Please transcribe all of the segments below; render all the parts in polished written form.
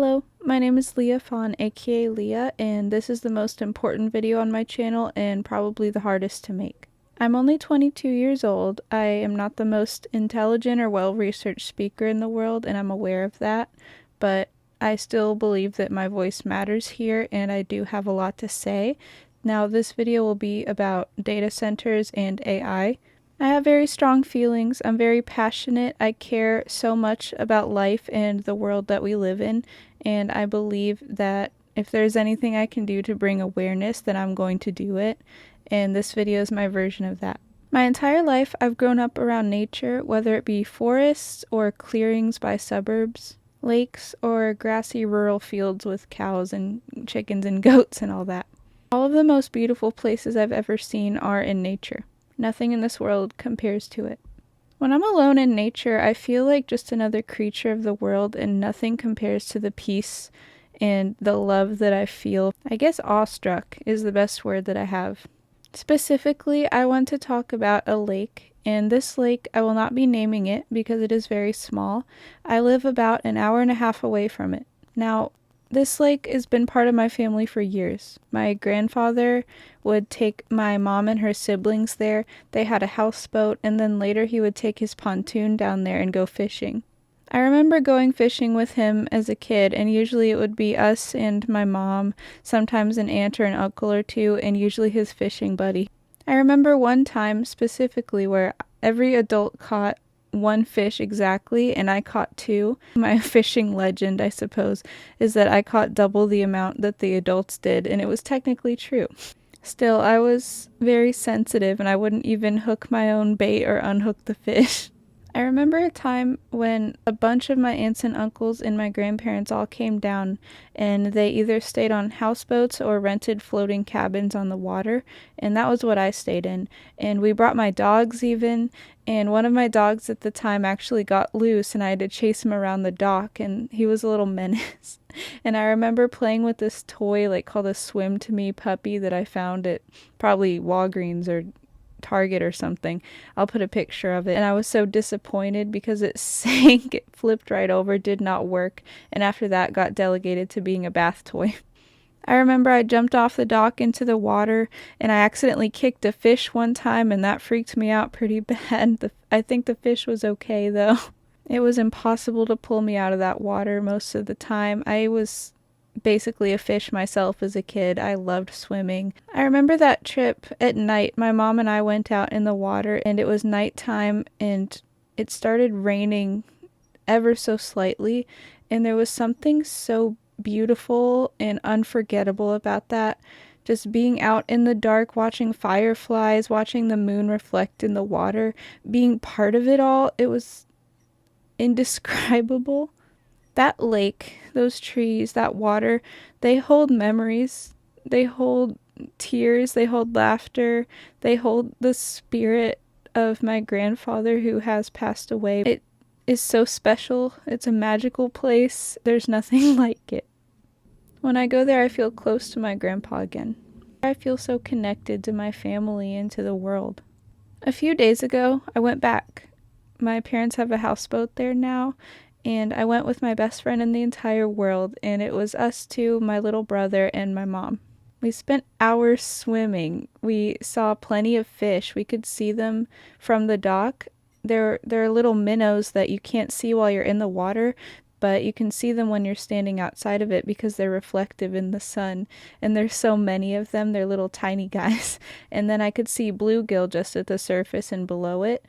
Hello, my name is Leah Fawn, aka Leah, and this is the most important video on my channel and probably the hardest to make. I'm only 22 years old. I am not the most intelligent or well-researched speaker in the world, and I'm aware of that, but I still believe that my voice matters here, and I do have a lot to say. Now, this video will be about data centers and AI. I have very strong feelings. I'm very passionate. I care so much about life and the world that we live in, and I believe that if there's anything I can do to bring awareness, then I'm going to do it, and this video is my version of that. My entire life, I've grown up around nature, whether it be forests or clearings by suburbs, lakes, or grassy rural fields with cows and chickens and goats and all that. All of the most beautiful places I've ever seen are in nature. Nothing in this world compares to it. When I'm alone in nature, I feel like just another creature of the world, and nothing compares to the peace and the love that I feel. I guess awestruck is the best word that I have. Specifically, I want to talk about a lake, and this lake, I will not be naming it because it is very small. I live about an hour and a half away from it. Now, this lake has been part of my family for years. My grandfather would take my mom and her siblings there. They had a houseboat, and then later he would take his pontoon down there and go fishing. I remember going fishing with him as a kid, and usually it would be us and my mom, sometimes an aunt or an uncle or two, and usually his fishing buddy. I remember one time specifically where every adult caught one fish exactly, and I caught two. My fishing legend, I suppose, is that I caught double the amount that the adults did, and it was technically true. Still, I was very sensitive, and I wouldn't even hook my own bait or unhook the fish. I remember a time when a bunch of my aunts and uncles and my grandparents all came down, and they either stayed on houseboats or rented floating cabins on the water, and that was what I stayed in. And we brought my dogs even, and one of my dogs at the time actually got loose, and I had to chase him around the dock, and he was a little menace. And I remember playing with this toy called a Swim to Me puppy that I found at probably Walgreens or Target or something. I'll put a picture of it. And I was so disappointed because it sank, it flipped right over, did not work, and after that got delegated to being a bath toy. I remember I jumped off the dock into the water, and I accidentally kicked a fish one time, and that freaked me out pretty bad. I think the fish was okay though. It was impossible to pull me out of that water most of the time. I was basically a fish myself as a kid. I loved swimming. I remember that trip at night. My mom and I went out in the water, and it was nighttime, and it started raining ever so slightly, and there was something so beautiful and unforgettable about that. Just being out in the dark, watching fireflies, watching the moon reflect in the water, being part of it all, it was indescribable. That lake, those trees, that water, they hold memories. They hold tears, they hold laughter, they hold the spirit of my grandfather who has passed away. It is so special. It's a magical place. There's nothing like it. When I go there, I feel close to my grandpa again. I feel so connected to my family and to the world. A few days ago, I went back. My parents have a houseboat there now, and I went with my best friend in the entire world, and it was us two, my little brother, and my mom. We spent hours swimming. We saw plenty of fish. We could see them from the dock. There are little minnows that you can't see while you're in the water, but you can see them when you're standing outside of it because they're reflective in the sun. And there's so many of them. They're little tiny guys. And then I could see bluegill just at the surface and below it.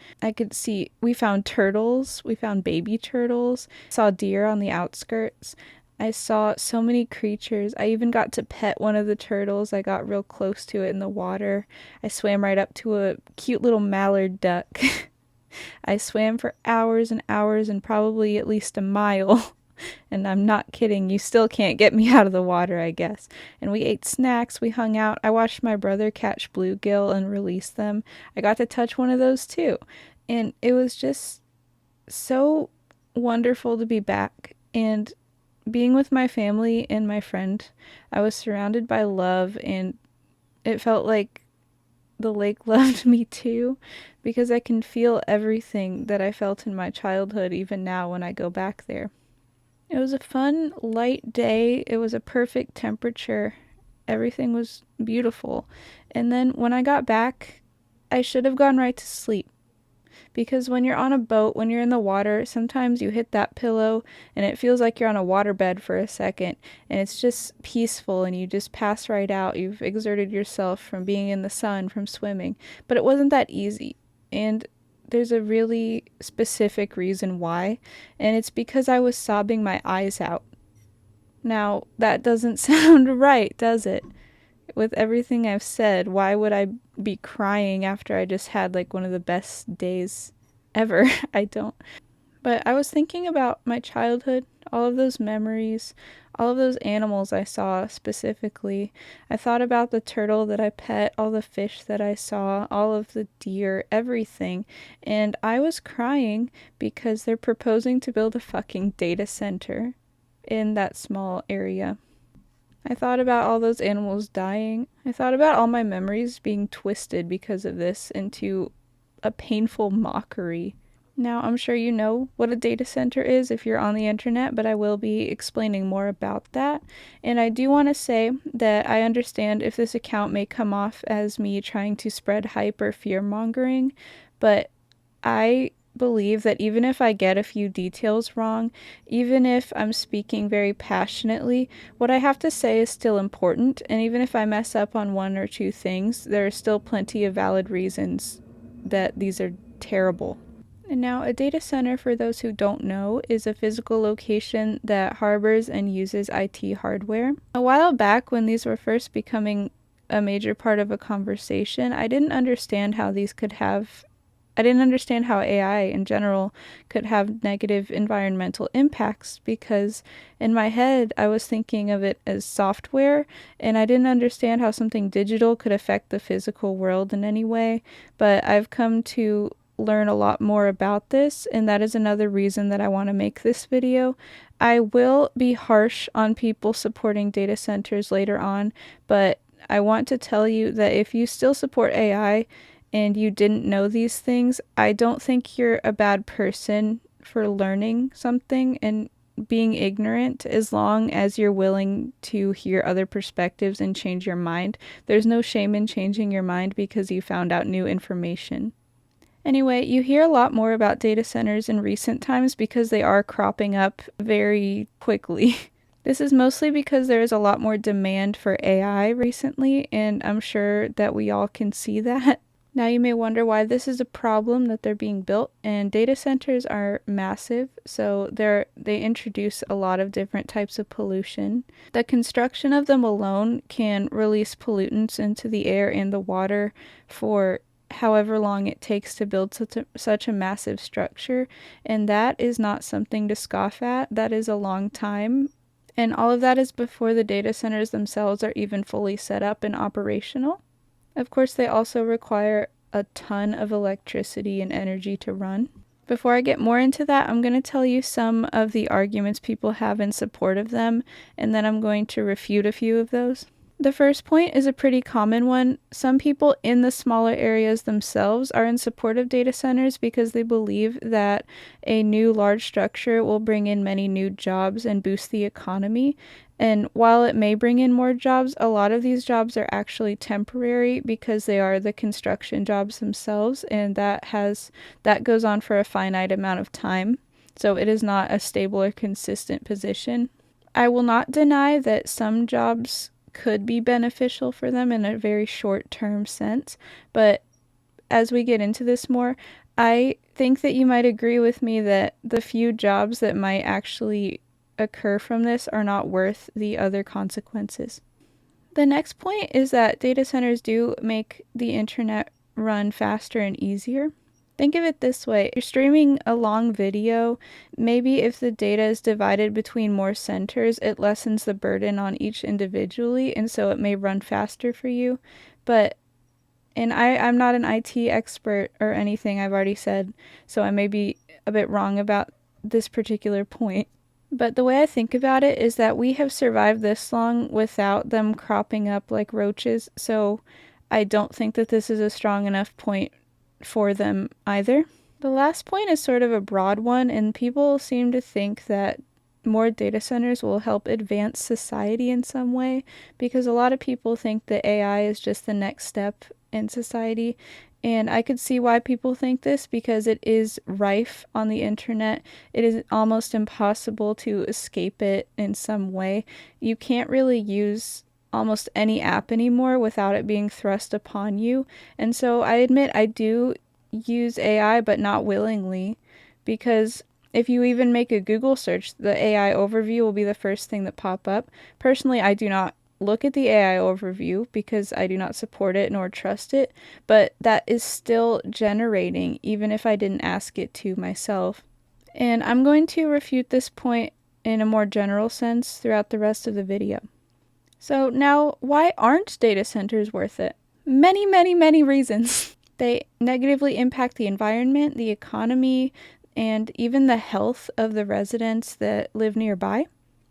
We found turtles. We found baby turtles. Saw deer on the outskirts. I saw so many creatures. I even got to pet one of the turtles. I got real close to it in the water. I swam right up to a cute little mallard duck. I swam for hours and hours and probably at least a mile. And I'm not kidding, you still can't get me out of the water, I guess. And we ate snacks, we hung out. I watched my brother catch bluegill and release them. I got to touch one of those too. And it was just so wonderful to be back. And being with my family and my friend, I was surrounded by love, and it felt like the lake loved me too, because I can feel everything that I felt in my childhood even now when I go back there. It was a fun, light day. It was a perfect temperature. Everything was beautiful. And then when I got back, I should have gone right to sleep. Because when you're on a boat, when you're in the water, sometimes you hit that pillow and it feels like you're on a waterbed for a second. And it's just peaceful and you just pass right out. You've exerted yourself from being in the sun, from swimming. But it wasn't that easy. And there's a really specific reason why. And it's because I was sobbing my eyes out. Now, that doesn't sound right, does it? With everything I've said, why would I be crying after I just had like one of the best days ever? I don't. But I was thinking about my childhood, all of those memories, all of those animals I saw specifically. I thought about the turtle that I pet, all the fish that I saw, all of the deer, everything. And I was crying because they're proposing to build a fucking data center in that small area. I thought about all those animals dying. I thought about all my memories being twisted because of this into a painful mockery. Now, I'm sure you know what a data center is if you're on the internet, but I will be explaining more about that. And I do want to say that I understand if this account may come off as me trying to spread hype or fear mongering, but I believe that even if I get a few details wrong, even if I'm speaking very passionately, what I have to say is still important, and even if I mess up on one or two things, there are still plenty of valid reasons that these are terrible. And now, a data center, for those who don't know, is a physical location that harbors and uses IT hardware. A while back, when these were first becoming a major part of a conversation, I didn't understand how AI in general could have negative environmental impacts, because in my head I was thinking of it as software and I didn't understand how something digital could affect the physical world in any way. But I've come to learn a lot more about this, and that is another reason that I want to make this video. I will be harsh on people supporting data centers later on, but I want to tell you that if you still support AI and you didn't know these things, I don't think you're a bad person for learning something and being ignorant, as long as you're willing to hear other perspectives and change your mind. There's no shame in changing your mind because you found out new information. Anyway, you hear a lot more about data centers in recent times because they are cropping up very quickly. This is mostly because there is a lot more demand for AI recently, and I'm sure that we all can see that. Now you may wonder why this is a problem that they're being built, and data centers are massive, so they introduce a lot of different types of pollution. The construction of them alone can release pollutants into the air and the water for however long it takes to build such a massive structure, and that is not something to scoff at. That is a long time, and all of that is before the data centers themselves are even fully set up and operational. Of course, they also require a ton of electricity and energy to run. Before I get more into that, I'm going to tell you some of the arguments people have in support of them, and then I'm going to refute a few of those. The first point is a pretty common one. Some people in the smaller areas themselves are in support of data centers because they believe that a new large structure will bring in many new jobs and boost the economy. And while it may bring in more jobs, a lot of these jobs are actually temporary because they are the construction jobs themselves, and that goes on for a finite amount of time. So it is not a stable or consistent position. I will not deny that some jobs could be beneficial for them in a very short-term sense, but as we get into this more, I think that you might agree with me that the few jobs that might actually occur from this are not worth the other consequences. The next point is that data centers do make the internet run faster and easier. Think of it this way: you're streaming a long video. Maybe if the data is divided between more centers, it lessens the burden on each individually, and so it may run faster for you. And I'm not an IT expert or anything, I've already said, so I may be a bit wrong about this particular point. But the way I think about it is that we have survived this long without them cropping up like roaches, so I don't think that this is a strong enough point for them either. The last point is sort of a broad one, and people seem to think that more data centers will help advance society in some way, because a lot of people think that AI is just the next step in society. And I could see why people think this, because it is rife on the internet. It is almost impossible to escape it in some way. You can't really use almost any app anymore without it being thrust upon you. And so I admit I do use AI, but not willingly, because if you even make a Google search, the AI overview will be the first thing that pop up. Personally, I do not look at the AI overview because I do not support it nor trust it, but that is still generating even if I didn't ask it to myself. And I'm going to refute this point in a more general sense throughout the rest of the video. So now, why aren't data centers worth it? Many, many, many reasons. They negatively impact the environment, the economy, and even the health of the residents that live nearby.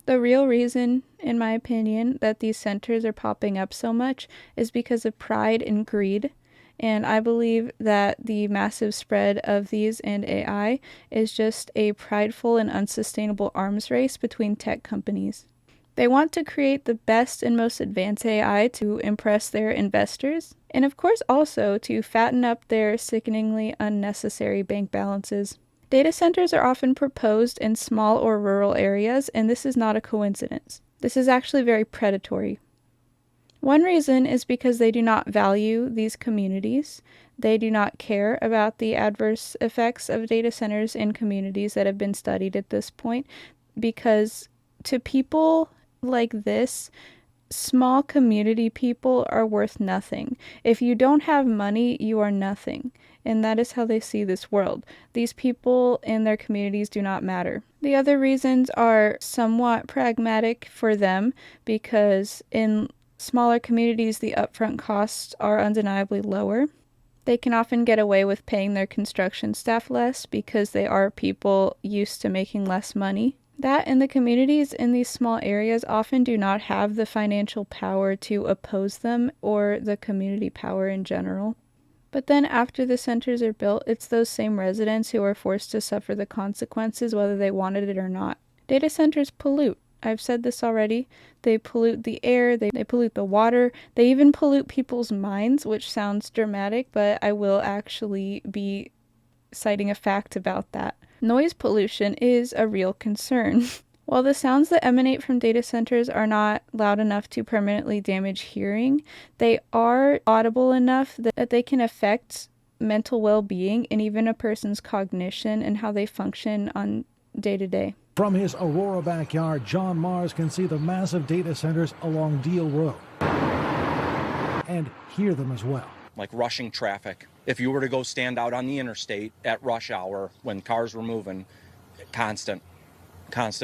The real reason, in my opinion, that these centers are popping up so much is because of pride and greed. And I believe that the massive spread of these and AI is just a prideful and unsustainable arms race between tech companies. They want to create the best and most advanced AI to impress their investors, and of course also to fatten up their sickeningly unnecessary bank balances. Data centers are often proposed in small or rural areas, and this is not a coincidence. This is actually very predatory. One reason is because they do not value these communities. They do not care about the adverse effects of data centers in communities that have been studied at this point, because to people like this, small community people are worth nothing. If you don't have money, you are nothing. And that is how they see this world. These people in their communities do not matter. The other reasons are somewhat pragmatic for them, because in smaller communities, the upfront costs are undeniably lower. They can often get away with paying their construction staff less because they are people used to making less money. That and the communities in these small areas often do not have the financial power to oppose them, or the community power in general. But then after the centers are built, it's those same residents who are forced to suffer the consequences whether they wanted it or not. Data centers pollute. I've said this already. They pollute the air, they pollute the water, they even pollute people's minds, which sounds dramatic, but I will actually be citing a fact about that. Noise pollution is a real concern. While the sounds that emanate from data centers are not loud enough to permanently damage hearing, they are audible enough that they can affect mental well-being and even a person's cognition and how they function on day to day. From his Aurora backyard, John Mars can see the massive data centers along Deal Road and hear them as well. Like rushing traffic. If you were to go stand out on the interstate at rush hour when cars were moving, constant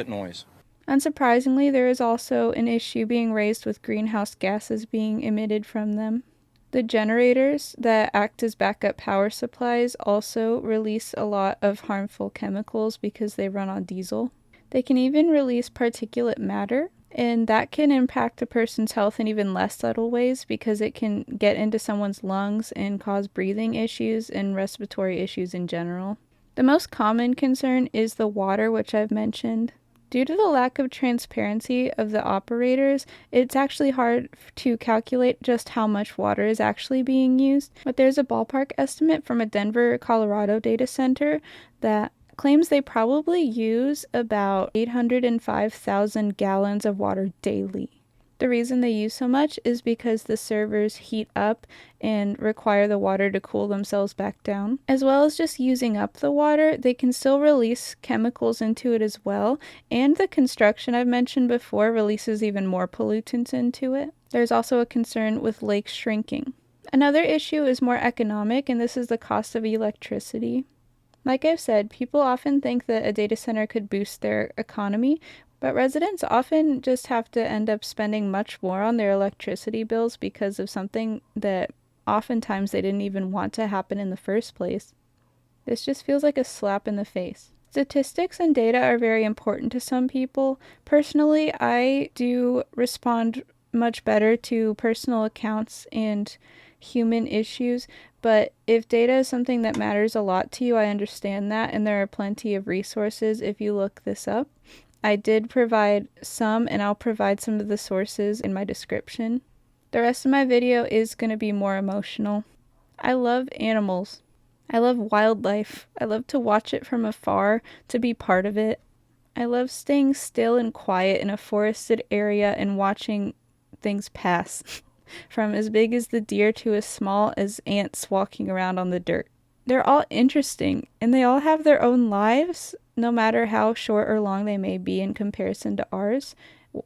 noise. Unsurprisingly, there is also an issue being raised with greenhouse gases being emitted from them. The generators that act as backup power supplies also release a lot of harmful chemicals because they run on diesel. They can even release particulate matter, and that can impact a person's health in even less subtle ways because it can get into someone's lungs and cause breathing issues and respiratory issues in general. The most common concern is the water, which I've mentioned. Due to the lack of transparency of the operators, it's actually hard to calculate just how much water is actually being used, but there's a ballpark estimate from a Denver, Colorado data center that claims they probably use about 805,000 gallons of water daily. The reason they use so much is because the servers heat up and require the water to cool themselves back down. As well as just using up the water, they can still release chemicals into it as well, and the construction I've mentioned before releases even more pollutants into it. There's also a concern with lakes shrinking. Another issue is more economic, and this is the cost of electricity. Like I've said, people often think that a data center could boost their economy, but residents often just have to end up spending much more on their electricity bills because of something that oftentimes they didn't even want to happen in the first place. This just feels like a slap in the face. Statistics and data are very important to some people. Personally, I do respond much better to personal accounts and human issues, but if data is something that matters a lot to you, I understand that, and there are plenty of resources if you look this up. I did provide some, and I'll provide some of the sources in my description. The rest of my video is going to be more emotional. I love animals. I love wildlife. I love to watch it from afar, to be part of it. I love staying still and quiet in a forested area and watching things pass. From as big as the deer to as small as ants walking around on the dirt. They're all interesting, and they all have their own lives, no matter how short or long they may be in comparison to ours,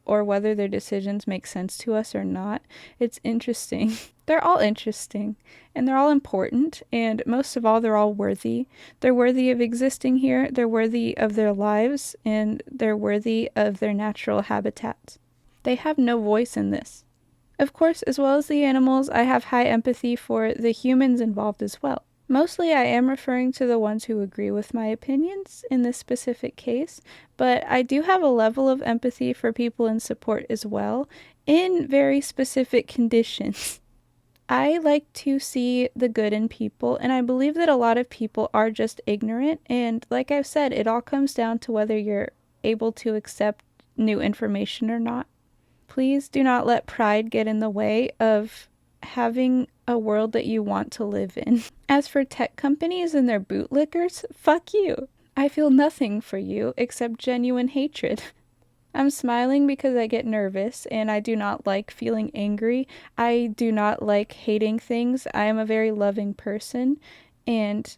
or whether their decisions make sense to us or not. It's interesting. They're all interesting, and they're all important, and most of all, they're all worthy. They're worthy of existing here, they're worthy of their lives, and they're worthy of their natural habitats. They have no voice in this. Of course, as well as the animals, I have high empathy for the humans involved as well. Mostly I am referring to the ones who agree with my opinions in this specific case, but I do have a level of empathy for people in support as well, in very specific conditions. I like to see the good in people, and I believe that a lot of people are just ignorant, and like I've said, it all comes down to whether you're able to accept new information or not. Please do not let pride get in the way of having a world that you want to live in. As for tech companies and their bootlickers, fuck you. I feel nothing for you except genuine hatred. I'm smiling because I get nervous and I do not like feeling angry. I do not like hating things. I am a very loving person and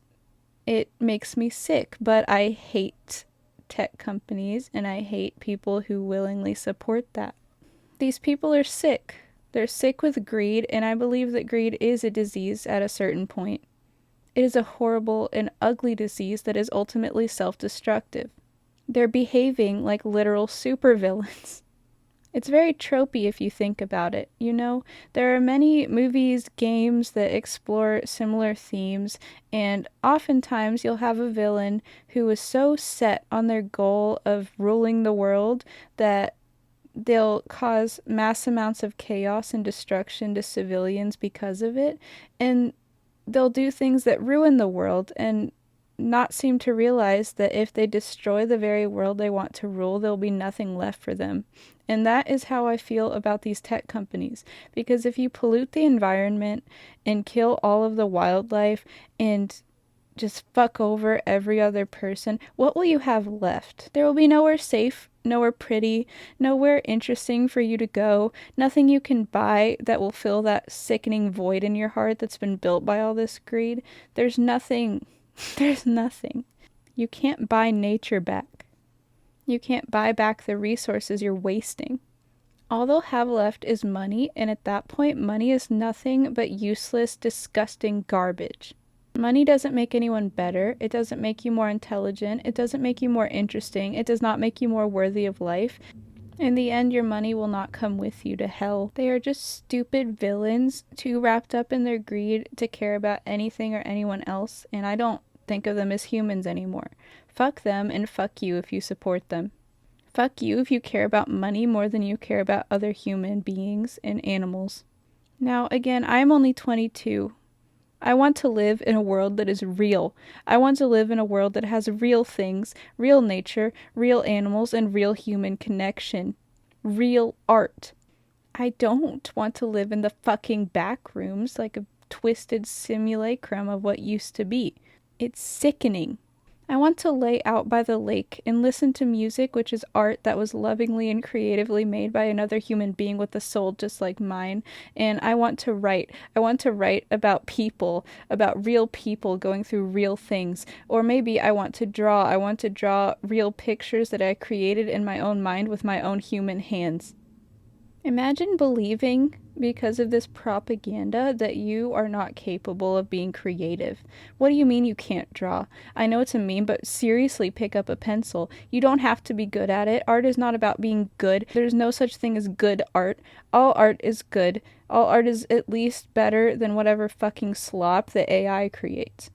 it makes me sick, but I hate tech companies and I hate people who willingly support that. These people are sick. They're sick with greed, and I believe that greed is a disease at a certain point. It is a horrible and ugly disease that is ultimately self-destructive. They're behaving like literal supervillains. It's very tropey if you think about it, you know? There are many movies, games that explore similar themes, and oftentimes you'll have a villain who is so set on their goal of ruling the world that they'll cause mass amounts of chaos and destruction to civilians because of it, and they'll do things that ruin the world and not seem to realize that if they destroy the very world they want to rule, there'll be nothing left for them. And that is how I feel about these tech companies, because if you pollute the environment and kill all of the wildlife and just fuck over every other person, what will you have left? There will be nowhere safe, nowhere pretty, nowhere interesting for you to go, nothing you can buy that will fill that sickening void in your heart that's been built by all this greed. There's nothing. There's nothing. You can't buy nature back. You can't buy back the resources you're wasting. All they'll have left is money, and at that point, money is nothing but useless, disgusting garbage. Money doesn't make anyone better, it doesn't make you more intelligent, it doesn't make you more interesting, it does not make you more worthy of life. In the end, your money will not come with you to hell. They are just stupid villains, too wrapped up in their greed to care about anything or anyone else, and I don't think of them as humans anymore. Fuck them, and fuck you if you support them. Fuck you if you care about money more than you care about other human beings and animals. Now, again, I'm only 22. I want to live in a world that is real. I want to live in a world that has real things, real nature, real animals, and real human connection. Real art. I don't want to live in the fucking back rooms like a twisted simulacrum of what used to be. It's sickening. I want to lay out by the lake and listen to music, which is art that was lovingly and creatively made by another human being with a soul just like mine. And I want to write. I want to write about people, about real people going through real things. Or maybe I want to draw. I want to draw real pictures that I created in my own mind with my own human hands. Imagine believing, because of this propaganda, that you are not capable of being creative. What do you mean you can't draw? I know it's a meme, but seriously, pick up a pencil. You don't have to be good at it. Art is not about being good. There's no such thing as good art. All art is good. All art is at least better than whatever fucking slop the AI creates.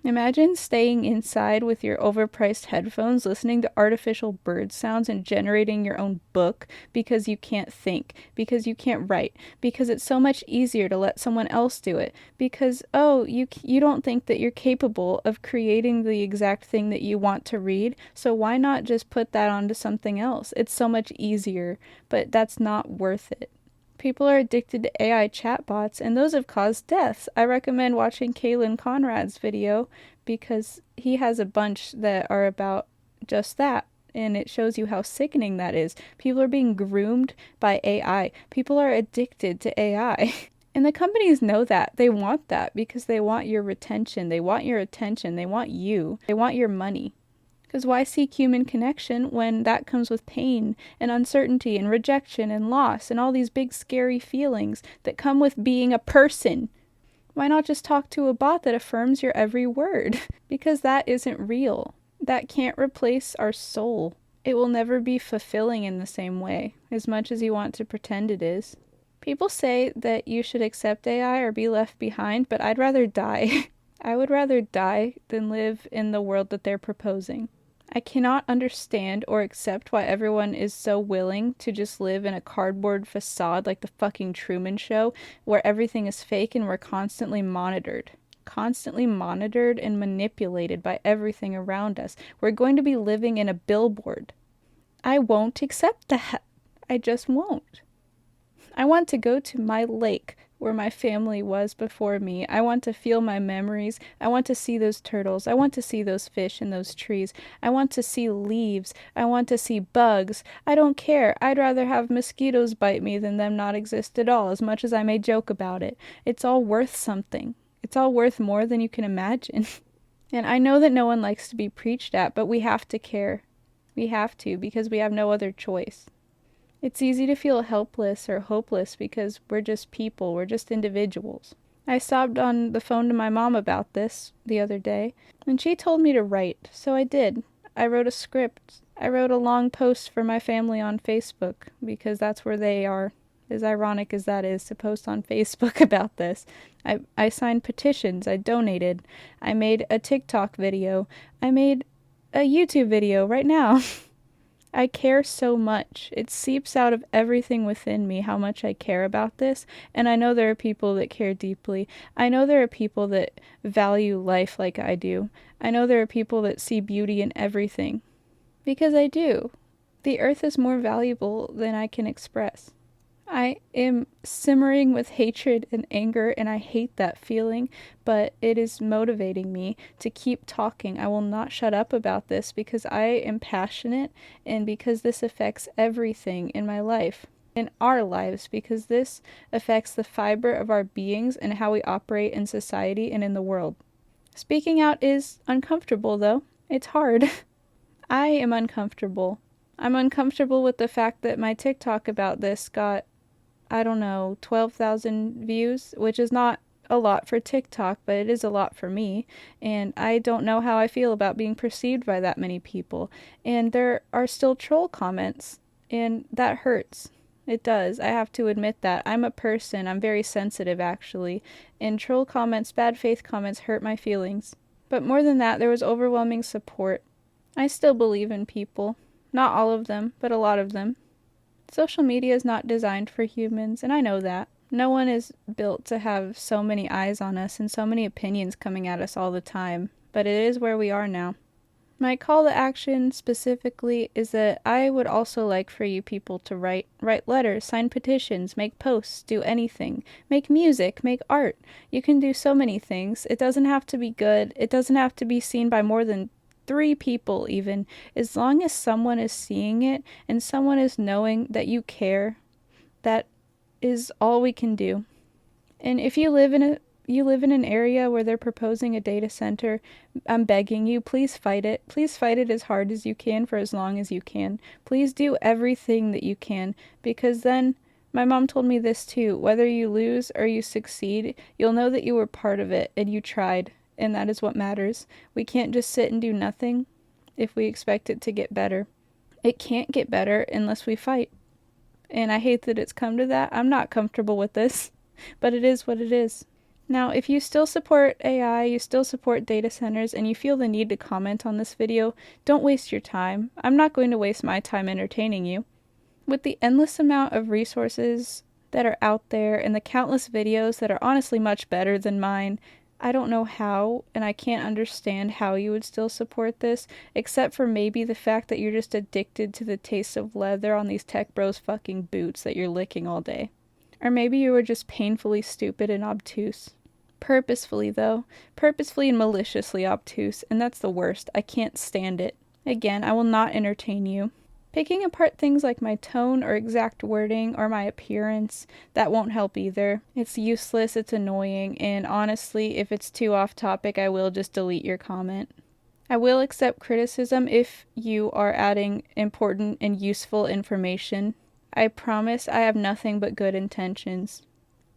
Imagine staying inside with your overpriced headphones, listening to artificial bird sounds and generating your own book because you can't think, because you can't write, because it's so much easier to let someone else do it, because, oh, you don't think that you're capable of creating the exact thing that you want to read, so why not just put that onto something else? It's so much easier, but that's not worth it. People are addicted to AI chatbots, and those have caused deaths. I recommend watching Kalen Conrad's video because he has a bunch that are about just that, and it shows you how sickening that is. People are being groomed by AI. People are addicted to AI. And the companies know that. They want that because they want your retention. They want your attention. They want you. They want your money. Because why seek human connection when that comes with pain and uncertainty and rejection and loss and all these big scary feelings that come with being a person? Why not just talk to a bot that affirms your every word? Because that isn't real. That can't replace our soul. It will never be fulfilling in the same way, as much as you want to pretend it is. People say that you should accept AI or be left behind, but I'd rather die. I would rather die than live in the world that they're proposing. I cannot understand or accept why everyone is so willing to just live in a cardboard facade like the fucking Truman Show, where everything is fake and we're constantly monitored. Constantly monitored and manipulated by everything around us. We're going to be living in a billboard. I won't accept that. I just won't. I want to go to my lake where my family was before me. I want to feel my memories. I want to see those turtles. I want to see those fish and those trees. I want to see leaves. I want to see bugs. I don't care. I'd rather have mosquitoes bite me than them not exist at all, as much as I may joke about it. It's all worth something. It's all worth more than you can imagine. And I know that no one likes to be preached at, but we have to care. We have to, because we have no other choice. It's easy to feel helpless or hopeless because we're just people, we're just individuals. I sobbed on the phone to my mom about this the other day, and she told me to write, so I did. I wrote a script. I wrote a long post for my family on Facebook, because that's where they are, as ironic as that is, to post on Facebook about this. I signed petitions, I donated, I made a TikTok video, I made a YouTube video right now. I care so much. It seeps out of everything within me how much I care about this, and I know there are people that care deeply. I know there are people that value life like I do. I know there are people that see beauty in everything. Because I do. The earth is more valuable than I can express. I am simmering with hatred and anger, and I hate that feeling, but it is motivating me to keep talking. I will not shut up about this because I am passionate and because this affects everything in my life, in our lives, because this affects the fiber of our beings and how we operate in society and in the world. Speaking out is uncomfortable, though. It's hard. I am uncomfortable. I'm uncomfortable with the fact that my TikTok about this got 12,000 views, which is not a lot for TikTok, but it is a lot for me. And I don't know how I feel about being perceived by that many people. And there are still troll comments, and that hurts. It does. I have to admit that. I'm a person. I'm very sensitive, actually. And troll comments, bad faith comments hurt my feelings. But more than that, there was overwhelming support. I still believe in people. Not all of them, but a lot of them. Social media is not designed for humans, and I know that. No one is built to have so many eyes on us and so many opinions coming at us all the time, but it is where we are now. My call to action specifically is that I would also like for you people to write letters, sign petitions, make posts, do anything. Make music, make art. You can do so many things. It doesn't have to be good. It doesn't have to be seen by more than 3 people even. As long as someone is seeing it and someone is knowing that you care, that is all we can do. And if you live in an area where they're proposing a data center, I'm begging you, please fight it. Please fight it as hard as you can for as long as you can. Please do everything that you can, because then, my mom told me this too, whether you lose or you succeed, you'll know that you were part of it and you tried. And that is what matters. We can't just sit and do nothing if we expect it to get better. It can't get better unless we fight. And I hate that it's come to that. I'm not comfortable with this, but it is what it is. Now, if you still support AI, you still support data centers, and you feel the need to comment on this video, don't waste your time. I'm not going to waste my time entertaining you. With the endless amount of resources that are out there and the countless videos that are honestly much better than mine, I don't know how, and I can't understand how you would still support this, except for maybe the fact that you're just addicted to the taste of leather on these tech bros fucking boots that you're licking all day. Or maybe you were just painfully stupid and obtuse. Purposefully, though. Purposefully and maliciously obtuse, and that's the worst. I can't stand it. Again, I will not entertain you. Picking apart things like my tone or exact wording or my appearance, that won't help either. It's useless, it's annoying, and honestly, if it's too off topic, I will just delete your comment. I will accept criticism if you are adding important and useful information. I promise I have nothing but good intentions.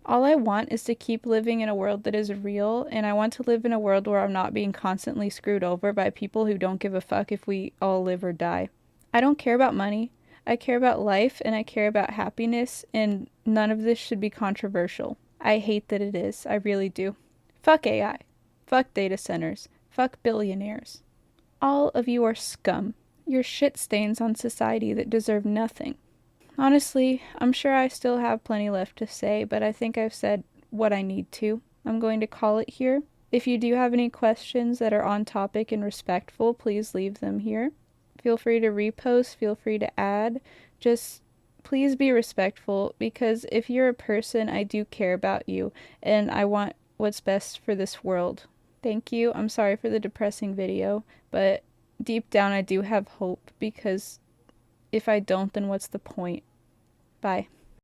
All I want is to keep living in a world that is real, and I want to live in a world where I'm not being constantly screwed over by people who don't give a fuck if we all live or die. I don't care about money. I care about life, and I care about happiness, and none of this should be controversial. I hate that it is. I really do. Fuck AI. Fuck data centers. Fuck billionaires. All of you are scum. You're shit stains on society that deserve nothing. Honestly, I'm sure I still have plenty left to say, but I think I've said what I need to. I'm going to call it here. If you do have any questions that are on topic and respectful, please leave them here. Feel free to repost, feel free to add. Just please be respectful, because if you're a person, I do care about you, and I want what's best for this world. Thank you. I'm sorry for the depressing video, but deep down I do have hope, because if I don't, then what's the point? Bye.